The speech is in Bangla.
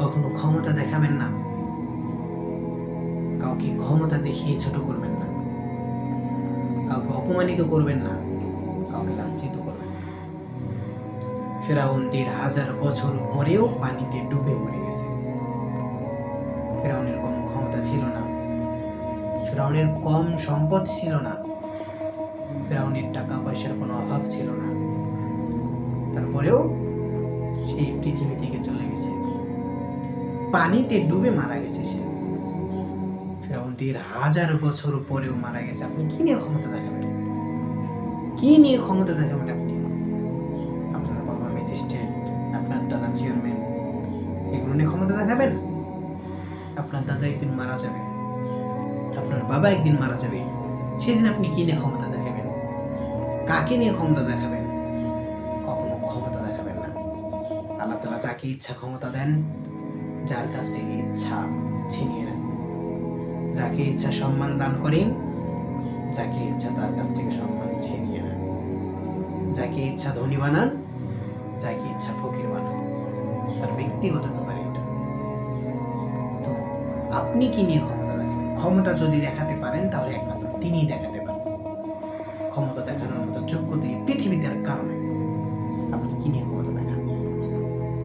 কখনো ক্ষমতা দেখাবেন না, কাউকে ক্ষমতা দেখিয়ে ছোট করবেন না, কাউকে অপমানিত করবেন না, কাউকে লাঞ্ছিত করবেন না। ফেরাউন ১,৫০০ বছর পরেও পানিতে ডুবে মরে গেছে। ফেরাউনের কম ক্ষমতা ছিল না, ফেরাউনের কম সম্পদ ছিল না, ফেরাউনের টাকা পয়সার কোনো অভাব ছিল না, তারপরেও সেই পৃথিবী থেকে চলে গেছে, পানিতে ডুবে মারা গেছে সে। ফেরাউন ১,৫০০ বছর পরেও মারা গেছে। আপনি কি নিয়ে ক্ষমতা দেখাবেন? কি নিয়ে ক্ষমতা দেখাবেন আপনি? আপনার বাবা ম্যাজিস্ট্রেট, আপনার দাদা চেয়ারম্যান, এগুলো নিয়ে ক্ষমতা দেখাবেন? আপনার দাদা একদিন মারা যাবে, আপনার বাবা একদিন মারা যাবে, সেদিন আপনি কি নিয়ে ক্ষমতা দেখাবেন? কাকে নিয়ে ক্ষমতা দেখাবেন? কখনো ক্ষমতা দেখাবেন না। আল্লাহ তাআলা যাকে ইচ্ছা ক্ষমতা দেন, যার কাছ থেকে ইচ্ছা ছিনিয়ে নেন। যাকে ইচ্ছা সম্মান দান করেন, যাকে ইচ্ছা তার কাছ থেকে সম্মান ছিনিয়ে নেন। যাকে ইচ্ছা ধনী বানান, যাকে ইচ্ছা ফকির বানান। তার ব্যক্তিগত ব্যাপার এটা। তো আপনি কি নিয়ে ক্ষমতা দেখাবেন? ক্ষমতা যদি দেখাতে পারেন তাহলে একমাত্র তিনিই দেখাতে পারেন। ক্ষমতা দেখানোর মতো যোগ্যতা এই পৃথিবীতে আর কারো নেই।